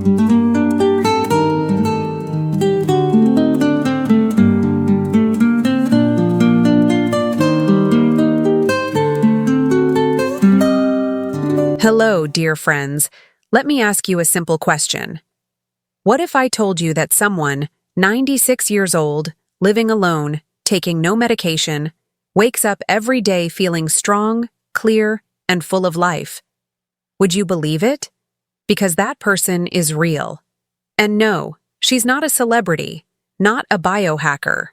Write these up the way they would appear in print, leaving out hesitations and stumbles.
Hello, dear friends. Let me ask you a simple question. What if I told you that someone, 96 years old, living alone, taking no medication, wakes up every day feeling strong, clear, and full of life? Would you believe it? Because that person is real. And no, she's not a celebrity, not a biohacker,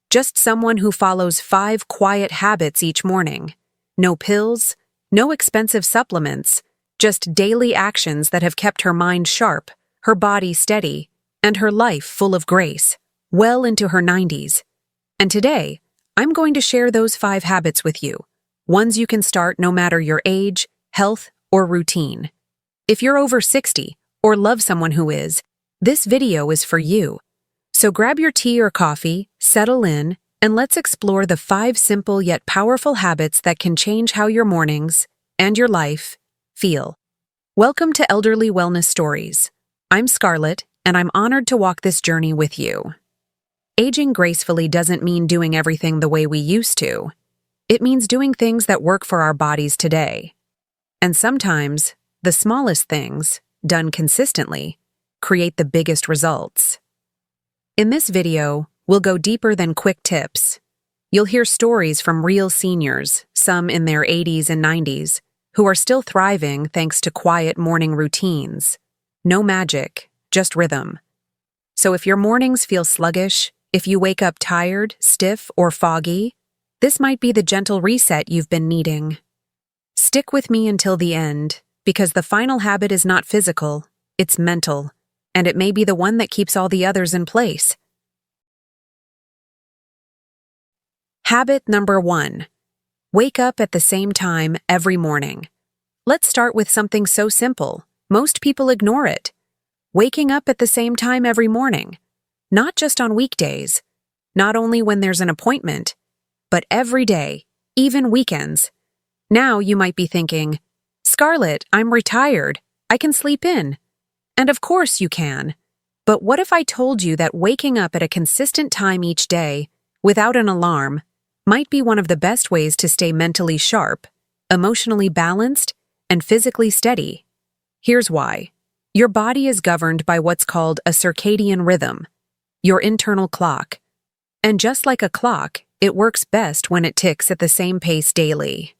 just someone who follows 5 quiet habits each morning. No pills, no expensive supplements, just daily actions that have kept her mind sharp, her body steady, and her life full of grace, well into her 90s. And today, I'm going to share those 5 habits with you, ones you can start no matter your age, health, or routine. If you're over 60 or love someone who is, this video is for you. So grab your tea or coffee, settle in, and let's explore the 5 simple yet powerful habits that can change how your mornings and your life feel. Welcome to Elderly Wellness Stories. I'm Scarlett, and I'm honored to walk this journey with you. Aging gracefully doesn't mean doing everything the way we used to. It means doing things that work for our bodies today. And sometimes, the smallest things, done consistently, create the biggest results. In this video, we'll go deeper than quick tips. You'll hear stories from real seniors, some in their 80s and 90s, who are still thriving thanks to quiet morning routines. No magic, just rhythm. So if your mornings feel sluggish, if you wake up tired, stiff, or foggy, this might be the gentle reset you've been needing. Stick with me until the end, because the final habit is not physical, it's mental, and it may be the one that keeps all the others in place. Habit number 1. Wake up at the same time every morning. Let's start with something so simple. Most people ignore it. Waking up at the same time every morning. Not just on weekdays. Not only when there's an appointment, but every day, even weekends. Now you might be thinking, Scarlett, I'm retired. I can sleep in. And of course you can. But what if I told you that waking up at a consistent time each day, without an alarm, might be one of the best ways to stay mentally sharp, emotionally balanced, and physically steady? Here's why. Your body is governed by what's called a circadian rhythm, your internal clock. And just like a clock, it works best when it ticks at the same pace daily.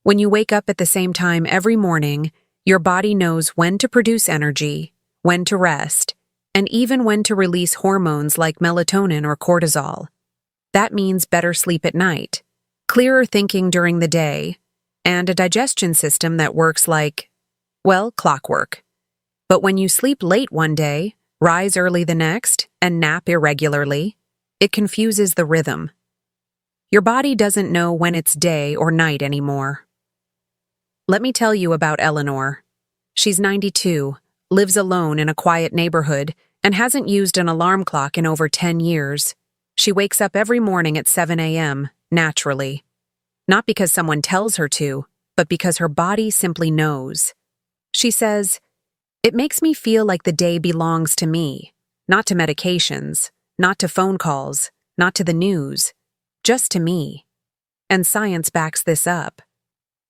When you wake up at the same time every morning, your body knows when to produce energy, when to rest, and even when to release hormones like melatonin or cortisol. That means better sleep at night, clearer thinking during the day, and a digestion system that works like, well, clockwork. But when you sleep late one day, rise early the next, and nap irregularly, it confuses the rhythm. Your body doesn't know when it's day or night anymore. Let me tell you about Eleanor. She's 92, lives alone in a quiet neighborhood, and hasn't used an alarm clock in over 10 years. She wakes up every morning at 7 a.m., naturally. Not because someone tells her to, but because her body simply knows. She says, "It makes me feel like the day belongs to me, not to medications, not to phone calls, not to the news, just to me." And science backs this up.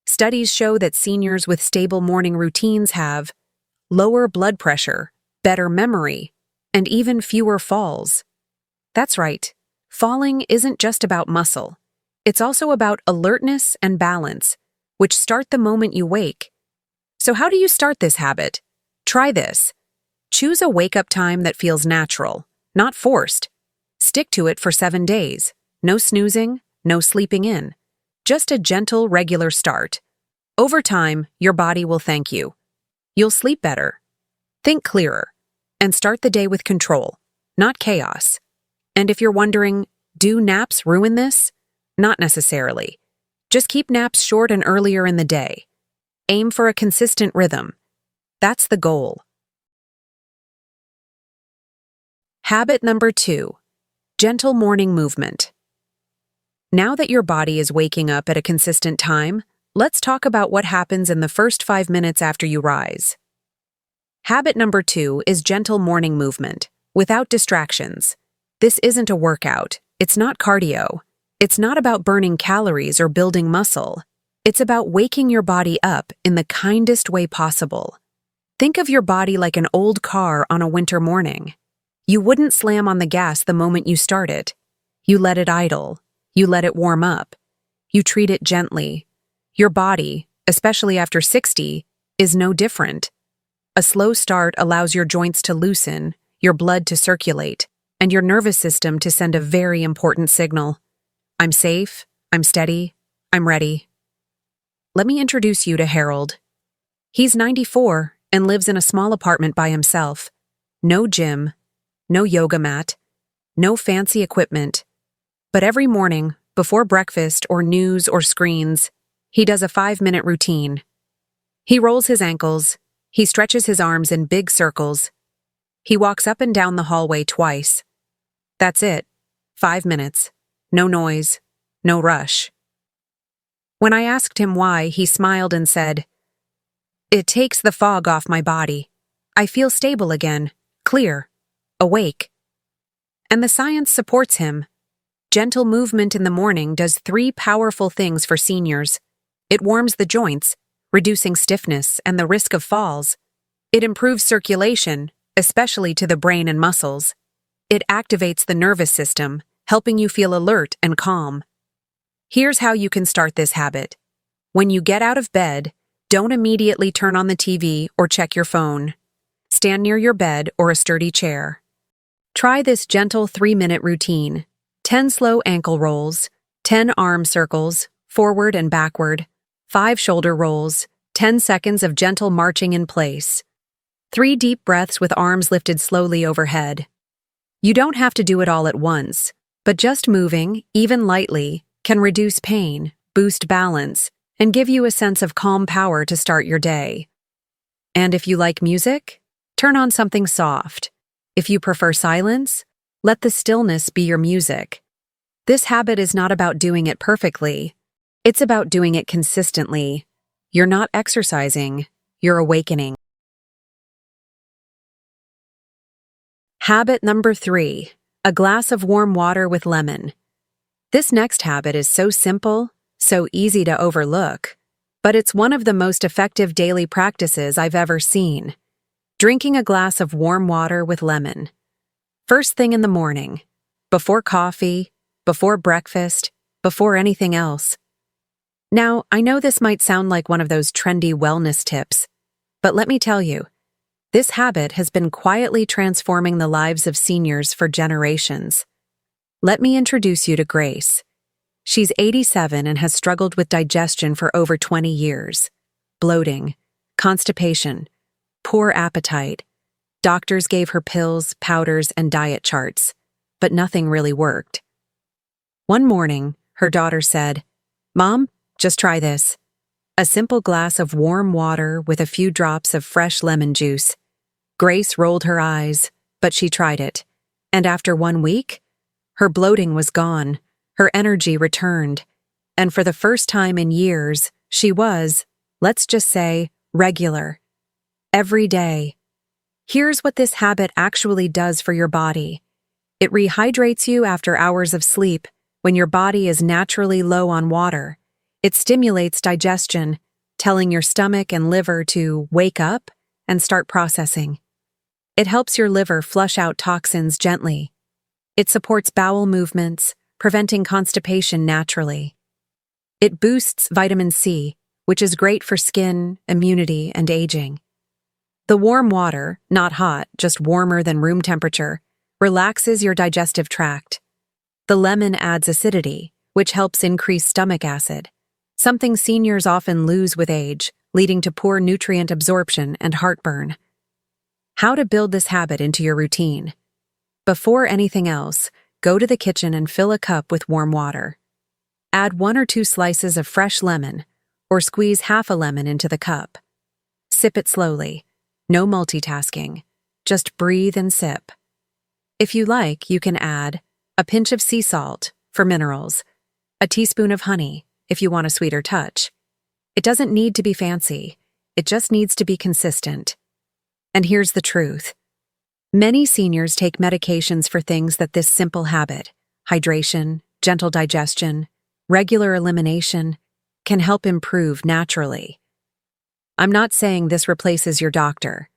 Studies show that seniors with stable morning routines have lower blood pressure, better memory, and even fewer falls. That's right. Falling isn't just about muscle. It's also about alertness and balance, which start the moment you wake. So how do you start this habit? Try this. Choose a wake-up time that feels natural, not forced. Stick to it for 7 days. No snoozing, no sleeping in. Just a gentle, regular start. Over time, your body will thank you. You'll sleep better, think clearer, and start the day with control, not chaos. And if you're wondering, do naps ruin this? Not necessarily. Just keep naps short and earlier in the day. Aim for a consistent rhythm. That's the goal. Habit number 2. Gentle morning movement. Now that your body is waking up at a consistent time, let's talk about what happens in the first 5 minutes after you rise. Habit number 2 is gentle morning movement, without distractions. This isn't a workout. It's not cardio. It's not about burning calories or building muscle. It's about waking your body up in the kindest way possible. Think of your body like an old car on a winter morning. You wouldn't slam on the gas the moment you start it. You let it idle. You let it warm up. You treat it gently. Your body, especially after 60, is no different. A slow start allows your joints to loosen, your blood to circulate, and your nervous system to send a very important signal. I'm safe, I'm steady, I'm ready. Let me introduce you to Harold. He's 94 and lives in a small apartment by himself. No gym, no yoga mat, no fancy equipment. But every morning, before breakfast or news or screens, he does a 5-minute routine. He rolls his ankles, he stretches his arms in big circles. He walks up and down the hallway twice. That's it. 5 minutes. No noise. No rush. When I asked him why, he smiled and said, "It takes the fog off my body. I feel stable again, clear, awake." And the science supports him. Gentle movement in the morning does 3 powerful things for seniors. It warms the joints, reducing stiffness and the risk of falls. It improves circulation, especially to the brain and muscles. It activates the nervous system, helping you feel alert and calm. Here's how you can start this habit. When you get out of bed, don't immediately turn on the TV or check your phone. Stand near your bed or a sturdy chair. Try this gentle 3-minute routine. 10 slow ankle rolls, 10 arm circles, forward and backward, 5 shoulder rolls, 10 seconds of gentle marching in place. 3 deep breaths with arms lifted slowly overhead. You don't have to do it all at once, but just moving, even lightly, can reduce pain, boost balance, and give you a sense of calm power to start your day. And if you like music, turn on something soft. If you prefer silence, let the stillness be your music. This habit is not about doing it perfectly. It's about doing it consistently. You're not exercising, you're awakening. Habit number 3, a glass of warm water with lemon. This next habit is so simple, so easy to overlook, but it's one of the most effective daily practices I've ever seen. Drinking a glass of warm water with lemon. First thing in the morning, before coffee, before breakfast, before anything else. Now, I know this might sound like one of those trendy wellness tips, but let me tell you, this habit has been quietly transforming the lives of seniors for generations. Let me introduce you to Grace. She's 87 and has struggled with digestion for over 20 years. Bloating, constipation, poor appetite. Doctors gave her pills, powders, and diet charts, but nothing really worked. One morning, her daughter said, "Mom, just try this. A simple glass of warm water with a few drops of fresh lemon juice." Grace rolled her eyes, but she tried it. And after 1 week, her bloating was gone, her energy returned, and for the first time in years, she was, let's just say, regular. Every day. Here's what this habit actually does for your body. It rehydrates you after hours of sleep when your body is naturally low on water. It stimulates digestion, telling your stomach and liver to wake up and start processing. It helps your liver flush out toxins gently. It supports bowel movements, preventing constipation naturally. It boosts vitamin C, which is great for skin, immunity, and aging. The warm water, not hot, just warmer than room temperature, relaxes your digestive tract. The lemon adds acidity, which helps increase stomach acid, something seniors often lose with age, leading to poor nutrient absorption and heartburn. How to build this habit into your routine. Before anything else, go to the kitchen and fill a cup with warm water. Add 1 or 2 slices of fresh lemon, or squeeze half a lemon into the cup. Sip it slowly. No multitasking. Just breathe and sip. If you like, you can add a pinch of sea salt for minerals, a teaspoon of honey if you want a sweeter touch. It doesn't need to be fancy. It just needs to be consistent. And here's the truth. Many seniors take medications for things that this simple habit, hydration, gentle digestion, regular elimination, can help improve naturally. I'm not saying this replaces your doctor,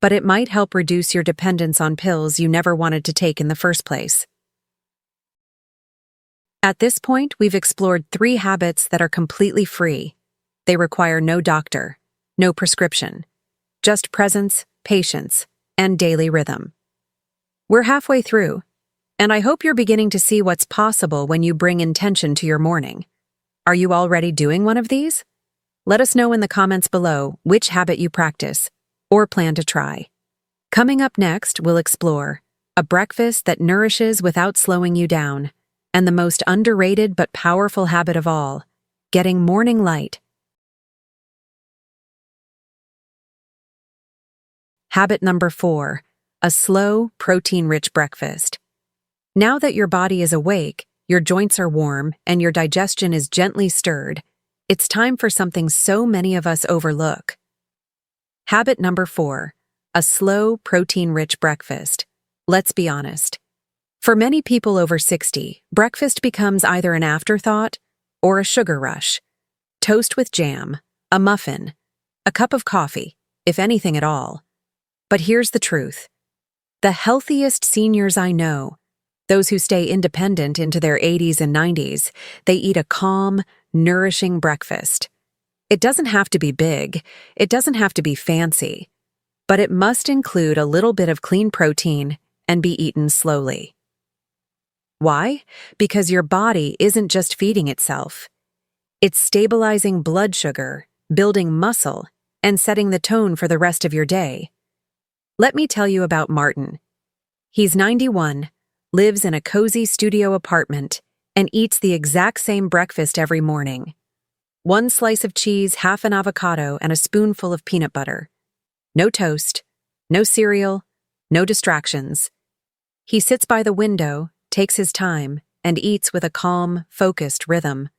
but it might help reduce your dependence on pills you never wanted to take in the first place. At this point, we've explored 3 habits that are completely free. They require no doctor, no prescription, just presence, patience, and daily rhythm. We're halfway through, and I hope you're beginning to see what's possible when you bring intention to your morning. Are you already doing one of these? Let us know in the comments below which habit you practice or plan to try. Coming up next, we'll explore a breakfast that nourishes without slowing you down, and the most underrated but powerful habit of all, getting morning light. Habit number 4, a slow, protein-rich breakfast. Now that your body is awake, your joints are warm, and your digestion is gently stirred, it's time for something so many of us overlook. Habit number 4, a slow, protein-rich breakfast. Let's be honest. For many people over 60, breakfast becomes either an afterthought or a sugar rush. Toast with jam, a muffin, a cup of coffee, if anything at all. But here's the truth. The healthiest seniors I know, those who stay independent into their 80s and 90s, they eat a calm, nourishing breakfast. It doesn't have to be big, it doesn't have to be fancy, but it must include a little bit of clean protein and be eaten slowly. Why? Because your body isn't just feeding itself. It's stabilizing blood sugar, building muscle, and setting the tone for the rest of your day. Let me tell you about Martin. He's 91, lives in a cozy studio apartment, and eats the exact same breakfast every morning. 1 slice of cheese, half an avocado, and a spoonful of peanut butter. No toast, no cereal, no distractions. He sits by the window, takes his time, and eats with a calm, focused rhythm.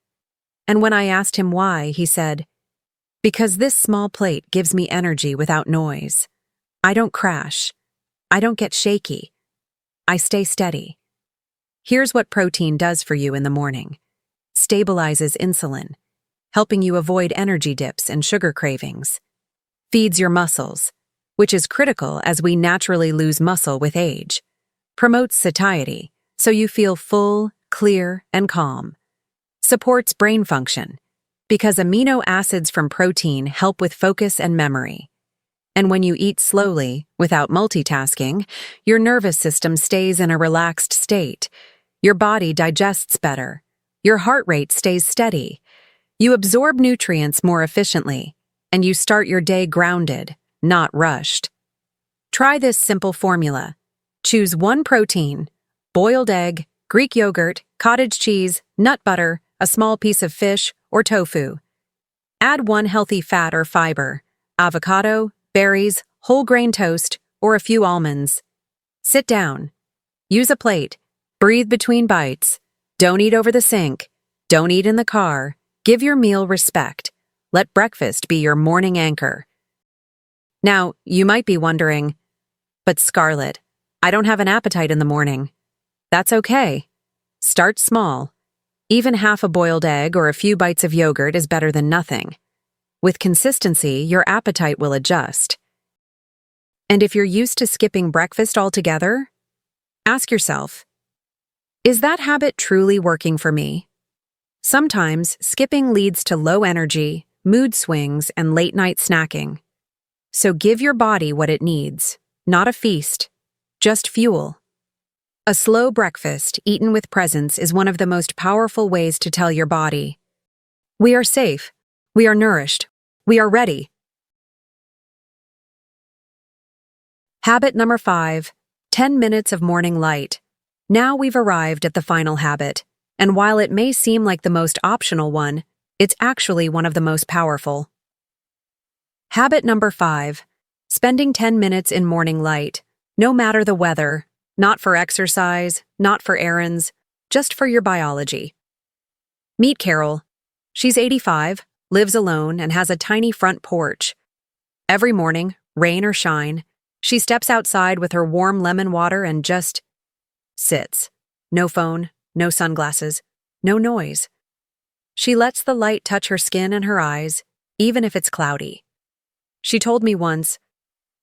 And when I asked him why, he said, "Because this small plate gives me energy without noise. I don't crash. I don't get shaky. I stay steady." Here's what protein does for you in the morning. Stabilizes insulin, helping you avoid energy dips and sugar cravings. Feeds your muscles, which is critical as we naturally lose muscle with age. Promotes satiety, so you feel full, clear, and calm. Supports brain function, because amino acids from protein help with focus and memory. And when you eat slowly, without multitasking, your nervous system stays in a relaxed state. Your body digests better. Your heart rate stays steady. You absorb nutrients more efficiently, and you start your day grounded, not rushed. Try this simple formula. Choose 1 protein, boiled egg, Greek yogurt, cottage cheese, nut butter, a small piece of fish, or tofu. Add 1 healthy fat or fiber, avocado, berries, whole grain toast, or a few almonds. Sit down. Use a plate. Breathe between bites. Don't eat over the sink. Don't eat in the car. Give your meal respect. Let breakfast be your morning anchor. Now, you might be wondering, but Scarlett, I don't have an appetite in the morning. That's okay. Start small. Even half a boiled egg or a few bites of yogurt is better than nothing. With consistency, your appetite will adjust. And if you're used to skipping breakfast altogether, ask yourself, is that habit truly working for me? Sometimes, skipping leads to low energy, mood swings, and late-night snacking. So give your body what it needs, not a feast, just fuel. A slow breakfast, eaten with presence, is one of the most powerful ways to tell your body, we are safe, we are nourished, we are ready. Habit number 5, 10 minutes of morning light. Now we've arrived at the final habit, and while it may seem like the most optional one, it's actually one of the most powerful. Habit number 5, spending 10 minutes in morning light, no matter the weather, not for exercise, not for errands, just for your biology. Meet Carol. She's 85, lives alone, and has a tiny front porch. Every morning, rain or shine, She steps outside with her warm lemon water and just sits. No phone, no sunglasses, no noise. She lets the light touch her skin and her eyes, even if it's cloudy. She told me once,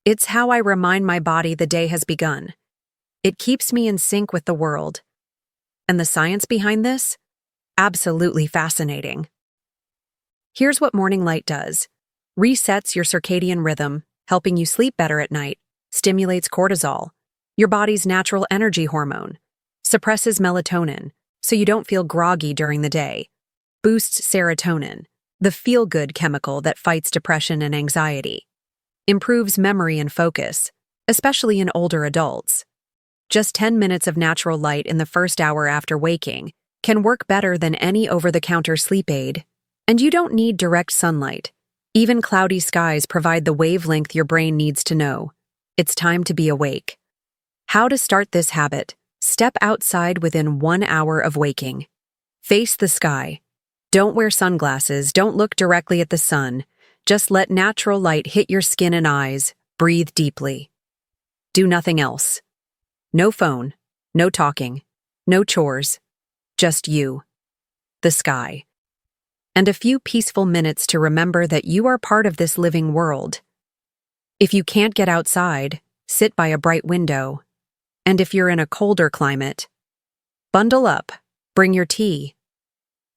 "It's how I remind my body the day has begun. It keeps me in sync with the world." And the science behind this? Absolutely fascinating. Here's what morning light does. Resets your circadian rhythm, helping you sleep better at night, stimulates cortisol, your body's natural energy hormone, suppresses melatonin, so you don't feel groggy during the day, boosts serotonin, the feel-good chemical that fights depression and anxiety, improves memory and focus, especially in older adults. Just 10 minutes of natural light in the first hour after waking can work better than any over-the-counter sleep aid. And you don't need direct sunlight. Even cloudy skies provide the wavelength your brain needs to know. It's time to be awake. How to start this habit? Step outside within 1 hour of waking. Face the sky. Don't wear sunglasses, don't look directly at the sun. Just let natural light hit your skin and eyes. Breathe deeply. Do nothing else. No phone, no talking, no chores. Just you. The sky. And a few peaceful minutes to remember that you are part of this living world. If you can't get outside, sit by a bright window. And if you're in a colder climate, bundle up, bring your tea.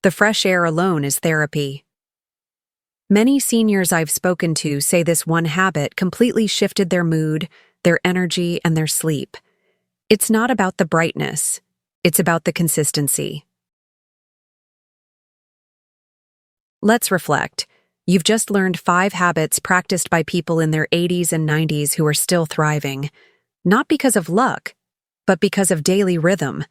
The fresh air alone is therapy. Many seniors I've spoken to say this one habit completely shifted their mood, their energy, and their sleep. It's not about the brightness, it's about the consistency. Let's reflect. You've just learned 5 habits practiced by people in their 80s and 90s who are still thriving. Not because of luck, but because of daily rhythm.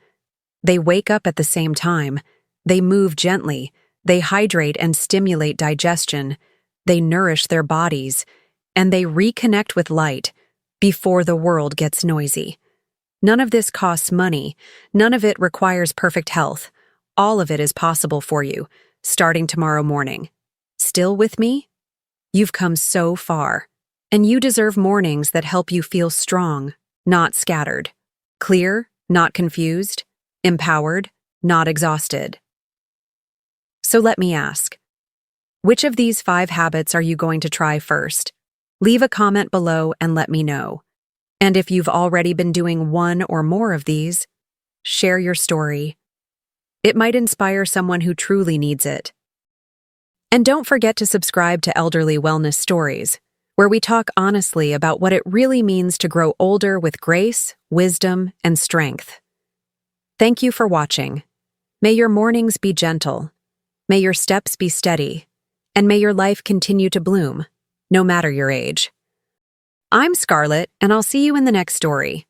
They wake up at the same time. They move gently. They hydrate and stimulate digestion. They nourish their bodies. And they reconnect with light before the world gets noisy. None of this costs money. None of it requires perfect health. All of it is possible for you. Starting tomorrow morning. Still with me? You've come so far, and you deserve mornings that help you feel strong, not scattered, clear, not confused, empowered, not exhausted. So let me ask, which of these 5 habits are you going to try first? Leave a comment below and let me know. And if you've already been doing one or more of these, share your story. It might inspire someone who truly needs it. And don't forget to subscribe to Elderly Wellness Stories, where we talk honestly about what it really means to grow older with grace, wisdom, and strength. Thank you for watching. May your mornings be gentle, may your steps be steady, and may your life continue to bloom, no matter your age. I'm Scarlett, and I'll see you in the next story.